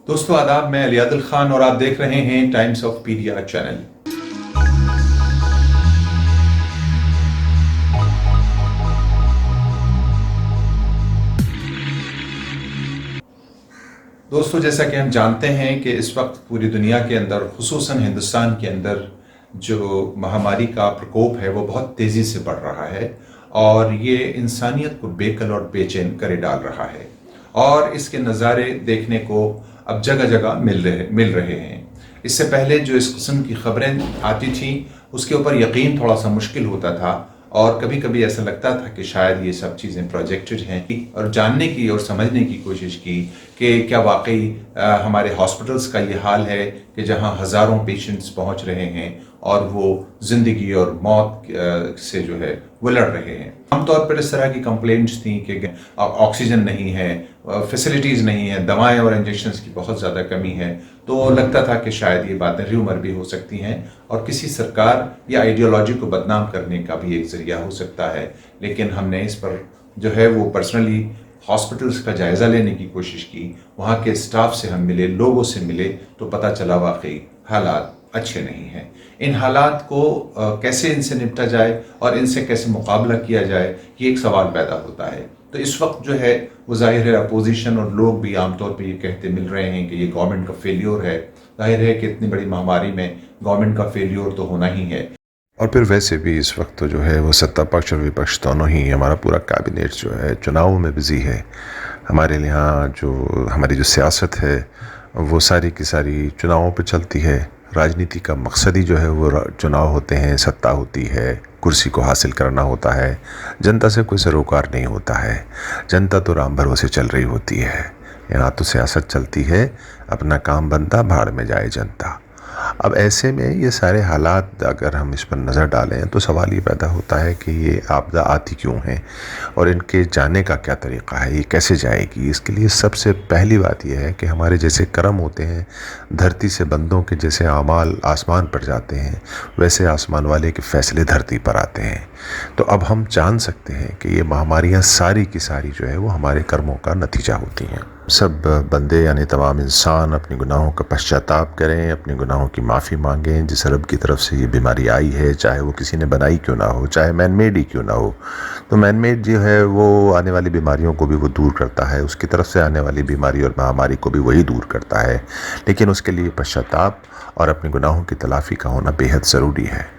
دوستو آداب، میں علی عادل خان اور آپ دیکھ رہے ہیں ٹائمز آف پیڈیا چینل۔ دوستو جیسا کہ ہم جانتے ہیں کہ اس وقت پوری دنیا کے اندر، خصوصاً ہندوستان کے اندر جو مہاماری کا پرکوپ ہے وہ بہت تیزی سے بڑھ رہا ہے اور یہ انسانیت کو بے کل اور بے چین کرے ڈال رہا ہے، اور اس کے نظارے دیکھنے کو اب جگہ جگہ مل رہے ہیں۔ اس سے پہلے جو اس قسم کی خبریں آتی تھیں اس کے اوپر یقین تھوڑا سا مشکل ہوتا تھا، اور کبھی کبھی ایسا لگتا تھا کہ شاید یہ سب چیزیں پروجیکٹڈ ہیں، اور جاننے کی اور سمجھنے کی کوشش کی کہ کیا واقعی ہمارے ہاسپٹلز کا یہ حال ہے کہ جہاں ہزاروں پیشنٹس پہنچ رہے ہیں اور وہ زندگی اور موت سے جو ہے وہ لڑ رہے ہیں۔ عام طور پر اس طرح کی کمپلینٹس تھیں کہ آکسیجن نہیں ہے، فیسلٹیز نہیں ہیں، دوائیں اور انجیکشنز کی بہت زیادہ کمی ہے، تو لگتا تھا کہ شاید یہ باتیں ریومر بھی ہو سکتی ہیں اور کسی سرکار یا آئیڈیالوجی کو بدنام کرنے کا بھی ایک ذریعہ ہو سکتا ہے۔ لیکن ہم نے اس پر جو ہے وہ پرسنلی ہاسپٹلز کا جائزہ لینے کی کوشش کی، وہاں کے اسٹاف سے ہم ملے، لوگوں سے ملے، تو پتہ چلا واقعی حالات اچھے نہیں ہیں۔ ان حالات کو کیسے ان سے نپٹا جائے اور ان سے کیسے مقابلہ کیا جائے، یہ ایک سوال پیدا ہوتا ہے۔ تو اس وقت جو ہے وہ ظاہر ہے اپوزیشن اور لوگ بھی عام طور پہ یہ کہتے مل رہے ہیں کہ یہ گورنمنٹ کا فیلیور ہے۔ ظاہر ہے کہ اتنی بڑی مہاماری میں گورنمنٹ کا فیلیور تو ہونا ہی ہے۔ اور پھر ویسے بھی اس وقت تو جو ہے وہ ستہ پکش اور وپکش دونوں ہی، ہمارا پورا کابینٹ جو ہے چناؤں میں بزی ہے۔ ہمارے یہاں ہماری جو سیاست ہے وہ ساری کی ساری چناؤں پہ چلتی ہے۔ راجنیتی کا مقصد ہی جو ہے وہ چناؤ ہوتے ہیں، ستہ ہوتی ہے، کرسی کو حاصل کرنا ہوتا ہے۔ جنتا سے کوئی سروکار نہیں ہوتا ہے، جنتا تو رام بھروسے چل رہی ہوتی ہے۔ یہاں تو سیاست چلتی ہے، اپنا کام بنتا، بھاڑ میں جائے جنتا۔ اب ایسے میں یہ سارے حالات اگر ہم اس پر نظر ڈالیں تو سوال یہ پیدا ہوتا ہے کہ یہ آپدہ آتی کیوں ہیں اور ان کے جانے کا کیا طریقہ ہے، یہ کیسے جائے گی۔ اس کے لیے سب سے پہلی بات یہ ہے کہ ہمارے جیسے کرم ہوتے ہیں، دھرتی سے بندوں کے جیسے اعمال آسمان پر جاتے ہیں، ویسے آسمان والے کے فیصلے دھرتی پر آتے ہیں۔ تو اب ہم جان سکتے ہیں کہ یہ مہاماریاں ساری کی ساری جو ہے وہ ہمارے کرموں کا نتیجہ ہوتی ہیں۔ سب بندے یعنی تمام انسان اپنی گناہوں کا پشچاتاپ کریں، اپنے گناہوں کی معافی مانگیں۔ جس رب کی طرف سے یہ بیماری آئی ہے، چاہے وہ کسی نے بنائی کیوں نہ ہو، چاہے مین میڈ ہی کیوں نہ ہو، تو مین میڈ جو ہے وہ آنے والی بیماریوں کو بھی وہ دور کرتا ہے، اس کی طرف سے آنے والی بیماری اور مہاماری کو بھی وہی دور کرتا ہے، لیکن اس کے لیے پشچاتاپ اور اپنے گناہوں کی تلافی کا ہونا بے حد ضروری ہے۔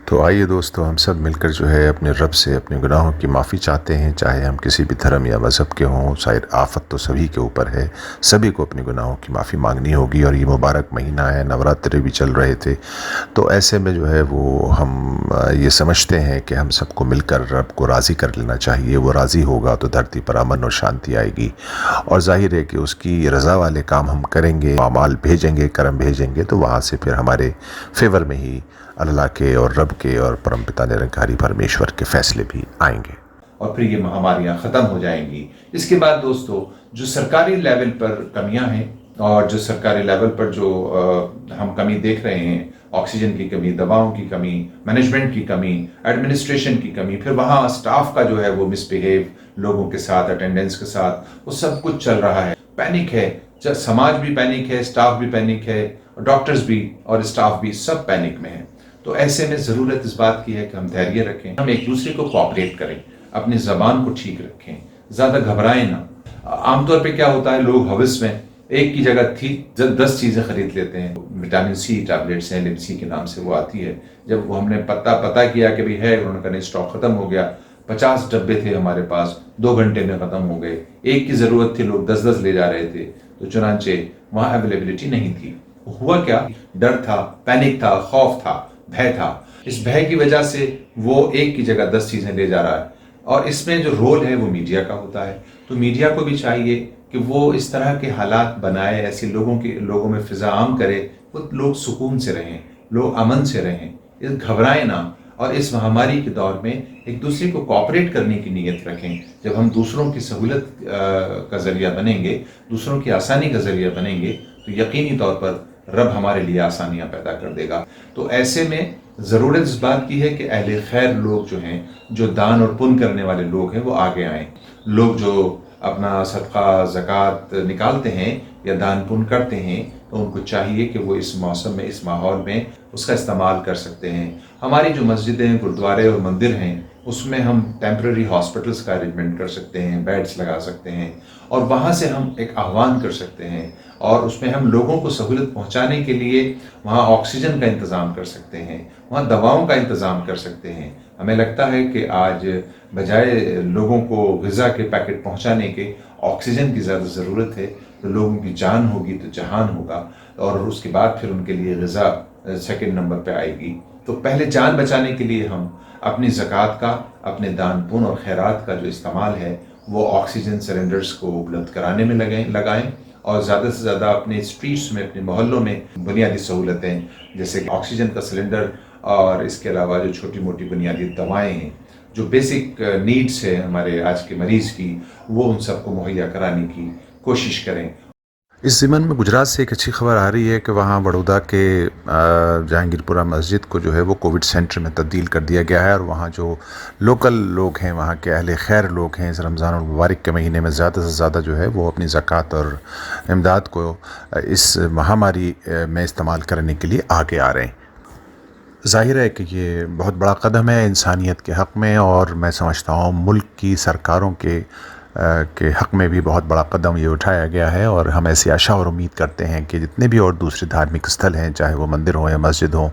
تو آئیے دوستو، ہم سب مل کر جو ہے اپنے رب سے اپنے گناہوں کی معافی چاہتے ہیں، چاہے ہم کسی بھی دھرم یا مذہب کے ہوں۔ شاید آفت تو سبھی کے اوپر ہے، سبھی کو اپنے گناہوں کی معافی مانگنی ہوگی، اور یہ مبارک مہینہ ہے، نوراترے بھی چل رہے تھے، تو ایسے میں جو ہے وہ ہم یہ سمجھتے ہیں کہ ہم سب کو مل کر رب کو راضی کر لینا چاہیے۔ وہ راضی ہوگا تو دھرتی پر امن اور شانتی آئے گی، اور ظاہر ہے کہ اس کی رضا والے کام ہم کریں گے، اعمال بھیجیں گے، کرم بھیجیں گے، تو وہاں سے پھر ہمارے فیور میں ہی اللہ کے اور رب کے اور پرم پتا نرنکاری پرمیشور کے فیصلے بھی آئیں گے، اور پھر یہ مہاماریاں ختم ہو جائیں گی۔ اس کے بعد دوستو، جو سرکاری لیول پر کمیاں ہیں اور جو سرکاری لیول پر جو ہم کمی دیکھ رہے ہیں، آکسیجن کی کمی، دواؤں کی کمی، مینجمنٹ کی کمی، ایڈمنسٹریشن کی کمی، پھر وہاں اسٹاف کا جو ہے وہ مس بیہیو لوگوں کے ساتھ، اٹینڈنس کے ساتھ، وہ سب کچھ چل رہا ہے۔ پینک ہے، سماج بھی پینک ہے، اسٹاف بھی پینک ہے، ڈاکٹرز بھی اور اسٹاف بھی سب پینک میں ہیں۔ تو ایسے میں ضرورت اس بات کی ہے کہ ہم دھیریہ رکھیں، ہم ایک دوسرے کو کوآپریٹ کریں، اپنی زبان کو ٹھیک رکھیں، زیادہ گھبرائیں نہ۔ عام طور پہ کیا ہوتا ہے، لوگ ہوس میں ایک کی جگہ 10 چیزیں خرید لیتے ہیں۔ وٹامن سی ٹیبلیٹس ہیں، LMC کے نام سے وہ آتی ہے۔ جب وہ ہم نے پتہ کیا کہ بھی ہے، انہوں نے کہا نہیں، اسٹاک ختم ہو گیا۔ 50 ڈبے تھے ہمارے پاس، 2 گھنٹے میں ختم ہو گئے۔ ایک کی ضرورت تھی، لوگ 10 لے جا رہے تھے، تو چنانچہ وہاں اویلیبلٹی نہیں تھی۔ ہوا کیا، ڈر تھا، پینک تھا، خوف تھا، بھے تھا۔ اس بھے کی وجہ سے وہ ایک کی جگہ 10 چیزیں لے جا رہا ہے، اور اس میں جو رول ہے وہ میڈیا کا ہوتا ہے۔ تو میڈیا کو بھی چاہیے کہ وہ اس طرح کے حالات بنائے، ایسے لوگوں میں فضا عام کرے، وہ لوگ سکون سے رہیں، لوگ امن سے رہیں، گھبرائیں نہ، اور اس مہاماری کے دور میں ایک دوسرے کو کوآپریٹ کرنے کی نیت رکھیں۔ جب ہم دوسروں کی سہولت کا ذریعہ بنیں گے، دوسروں کی آسانی کا ذریعہ بنیں گے، تو یقینی طور پر رب ہمارے لیے آسانیاں پیدا کر دے گا۔ تو ایسے میں ضرورت اس بات کی ہے کہ اہل خیر لوگ جو ہیں، جو دان اور پن کرنے والے لوگ ہیں، وہ آگے آئیں۔ لوگ جو اپنا صدقہ زکوٰۃ نکالتے ہیں، یا دان پن کرتے ہیں تو ان کو چاہیے کہ وہ اس موسم میں اس ماحول میں اس کا استعمال کر سکتے ہیں. ہماری جو مسجدیں گرودوارے اور مندر ہیں اس میں ہم ٹیمپرری ہاسپٹلس کا ارینجمنٹ کر سکتے ہیں, بیڈس لگا سکتے ہیں اور وہاں سے ہم ایک آہوان کر سکتے ہیں اور اس میں ہم لوگوں کو سہولت پہنچانے کے لیے وہاں آکسیجن کا انتظام کر سکتے ہیں, وہاں دواؤں کا انتظام کر سکتے ہیں. ہمیں لگتا ہے کہ آج بجائے لوگوں کو غذا کے پیکٹ پہنچانے کے آکسیجن کی زیادہ ضرورت ہے. تو لوگوں کی جان ہوگی تو جہان ہوگا اور اس کے بعد پھر ان کے لیے غذا سیکنڈ نمبر پہ آئے گی. تو پہلے جان بچانے کے لیے ہم اپنی زکوٰۃ کا, اپنے دان پن اور خیرات کا جو استعمال ہے وہ آکسیجن سلنڈرز کو اپلبدھ کرانے میں لگائیں اور زیادہ سے زیادہ اپنے اسٹریٹس میں, اپنے محلوں میں بنیادی سہولتیں جیسے کہ آکسیجن کا سلنڈر اور اس کے علاوہ جو چھوٹی موٹی بنیادی دوائیں ہیں, جو بیسک نیڈس ہے ہمارے آج کے مریض کی, وہ ان سب کو مہیا کرانے کی کوشش کریں. اس ضمن میں گجرات سے ایک اچھی خبر آ رہی ہے کہ وہاں بڑودہ کے جہانگیر پورہ مسجد کو جو ہے وہ کووڈ سینٹر میں تبدیل کر دیا گیا ہے اور وہاں جو لوکل لوگ ہیں, وہاں کے اہل خیر لوگ ہیں, اس رمضان المبارک کے مہینے میں زیادہ سے زیادہ جو ہے وہ اپنی زکوٰۃ اور امداد کو اس مہاماری میں استعمال کرنے کے لیے آگے آ رہے ہیں. ظاہر ہے کہ یہ بہت بڑا قدم ہے انسانیت کے حق میں اور میں سمجھتا ہوں ملک کی سرکاروں کے حق میں بھی بہت بڑا قدم یہ اٹھایا گیا ہے اور ہم ایسی آشا اور امید کرتے ہیں کہ جتنے بھی اور دوسرے دھارمک استھل ہیں, چاہے وہ مندر ہوں یا مسجد ہوں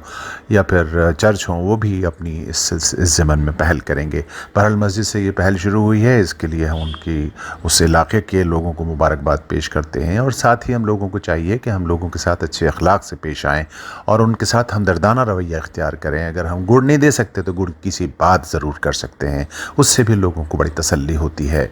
یا پھر چرچ ہوں, وہ بھی اپنی اس ضمن میں پہل کریں گے. بہرحال مسجد سے یہ پہل شروع ہوئی ہے, اس کے لیے ہم ان کی اس علاقے کے لوگوں کو مبارکباد پیش کرتے ہیں اور ساتھ ہی ہم لوگوں کو چاہیے کہ ہم لوگوں کے ساتھ اچھے اخلاق سے پیش آئیں اور ان کے ساتھ ہمدردانہ رویہ اختیار کریں. اگر ہم گڑ نہیں دے سکتے تو گڑ کی سی بات ضرور کر سکتے ہیں, اس سے بھی لوگوں کو بڑی تسلی ہوتی ہے.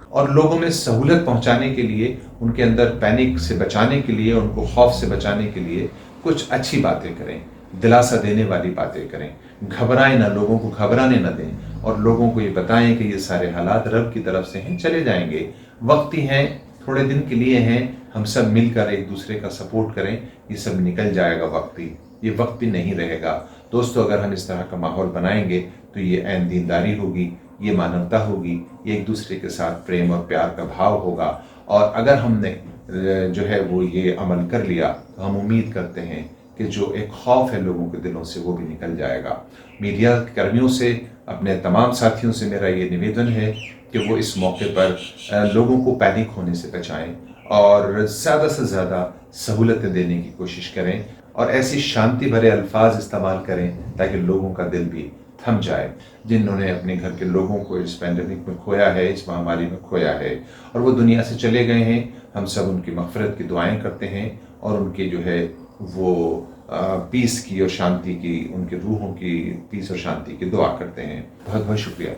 اور لوگوں میں سہولت پہنچانے کے لیے, ان کے اندر پینک سے بچانے کے لیے, ان کو خوف سے بچانے کے لیے کچھ اچھی باتیں کریں, دلاسا دینے والی باتیں کریں. گھبرائیں نہ, لوگوں کو گھبرانے نہ دیں اور لوگوں کو یہ بتائیں کہ یہ سارے حالات رب کی طرف سے ہیں, چلے جائیں گے, وقتی ہیں, تھوڑے دن کے لیے ہیں. ہم سب مل کر ایک دوسرے کا سپورٹ کریں, یہ سب نکل جائے گا وقتی, یہ وقت بھی نہیں رہے گا. دوستو, اگر ہم اس طرح کا ماحول بنائیں گے تو یہ عین دینداری ہوگی, یہ مانوتا ہوگی, یہ ایک دوسرے کے ساتھ پریم اور پیار کا بھاؤ ہوگا. اور اگر ہم نے جو ہے وہ یہ عمل کر لیا تو ہم امید کرتے ہیں کہ جو ایک خوف ہے لوگوں کے دلوں سے وہ بھی نکل جائے گا. میڈیا کرمیوں سے, اپنے تمام ساتھیوں سے میرا یہ نویدن ہے کہ وہ اس موقع پر لوگوں کو پینک ہونے سے بچائیں اور زیادہ سے زیادہ سہولتیں دینے کی کوشش کریں اور ایسی شانتی بھرے الفاظ استعمال کریں تاکہ لوگوں کا دل بھی تھم جائے, جنہوں نے اپنے گھر کے لوگوں کو اس پینڈیمک میں کھویا ہے, اس مہاماری میں کھویا ہے اور وہ دنیا سے چلے گئے ہیں. ہم سب ان کی مغفرت کی دعائیں کرتے ہیں اور ان کی جو ہے وہ پیس کی اور شانتی کی, ان کے روحوں کی پیس اور شانتی کی دعا کرتے ہیں. بہت بہت شکریہ.